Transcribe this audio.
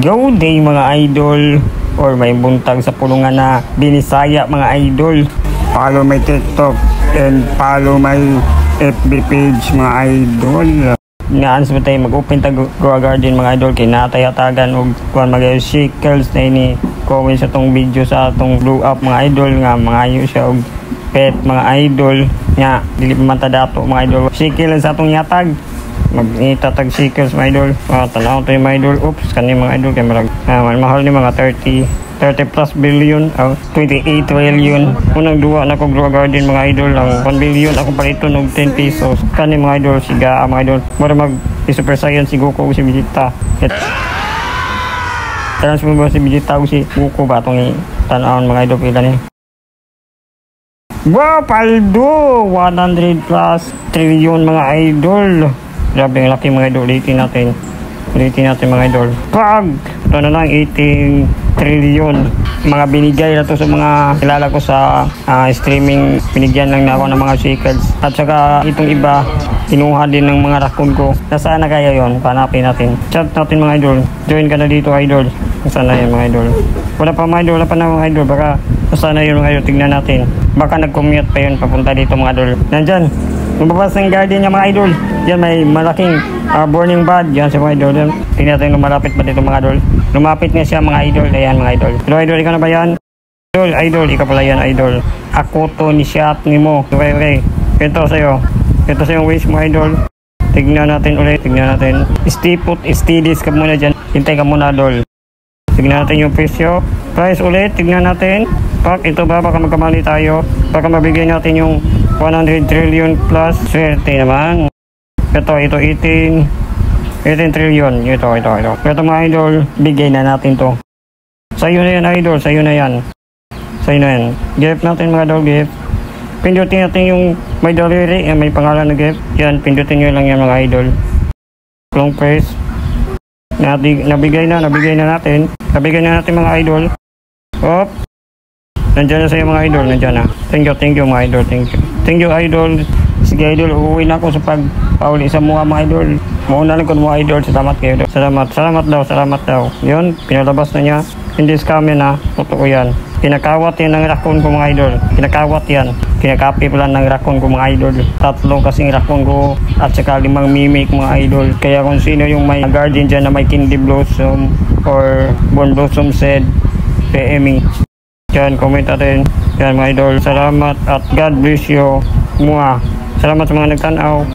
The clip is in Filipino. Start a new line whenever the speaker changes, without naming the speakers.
Go day mga idol, or may buntag sa pulungan na Binisaya mga idol. Follow my TikTok and follow my FB page mga idol. Ngaan sa tayo mag-open tag grow garden mga idol, kay natayatagan og kuan mag shekels na ini comment sa tong video sa atong blow up mga idol nga mangayo siya og pet mga idol nya dili pa man ta dato mga idol. Shekel sa atong yatag mag-itatag shekels mga idol. Tanaw tayo mga idol. Oops, kani mga idol kay marag mahal ni mga 30 plus billion 28 trillion. Unang duwa na ko grow garden mga idol ang 1 billion ako palito og 10 pesos. Kani mga idol siga mga idol mura mag super science si Goku si Vegeta. Transform ba si Vegeta si Goku ba tong tan-awon mga idol pila ni. Wow, paldo 100 plus trillion mga idol. Grabe ang laki mga idol. Ulitin natin mga idol. Pag ito na lang 18 trillion mga binigay na to sa mga kilala ko sa streaming. Binigyan lang na ako ng mga shekels. At saka itong iba kinuha din ng mga rakon ko. Nasaan na kaya yon? Hanapin natin. Chat natin mga idol. Join ka na dito idol. Nasaan na yun mga idol? Wala pa mga idol. Wala pa na mga idol. Baka nasaan na yun mga idol. Tignan natin. Baka nag-commute pa yun papunta dito mga idol. Nandyan. Lumabas ng garden niya mga idol. Yan may malaking burning bud. Yan si mga idol. Tingnan natin lumalapit ba dito mga idol. Lumapit nga siya mga idol. Ayan mga idol. Hello idol, ikaw na ba yan? Idol, ikaw pala yan idol. Ako to ni shot ni mo. Okay. Ito sa'yo. Ito sa'yo wish mo idol. Tignan natin ulit. Stay put, steadies ka muna dyan. Hintay ka muna idol. Tignan natin yung presyo. Price ulit. Tignan natin. Pak, ito ba? Baka magkamali tayo. Baka mabigay natin yung 100 trillion plus. Swerte naman. Ito 18 trillion. Ito mga idol, bigay na natin to. Sa'yo na yan idol, sa'yo na yan. Gift natin mga idol, gift. Pindutin natin yung may daliri, may pangalan na gift. Yan, pindutin nyo lang yan mga idol. Long press. Nabigay na natin. Nabigay na natin mga idol. Hop. Nandiyan na sa'yo mga idol, nandiyan na. Thank you mga idol, thank you idol. Sige idol, uuwi na ako sa pagpauli sa mga idol. Mauna lang ko mga idol, salamat kayo. Salamat daw. Yun, pinalabas na niya. Hindi scam yan ha, totoo yan. Kinakawat yan ng rakon ko mga idol. Kinakapi pala ng rakon ko mga idol. 3 kasing rakon ko at saka 5 mimic mga idol. Kaya kung sino yung may garden dyan na may candy blossom or bone blossom seed, PM yan, comment natin. Yan mga idol, salamat at God bless you. Salamat sa mga nagtanaw.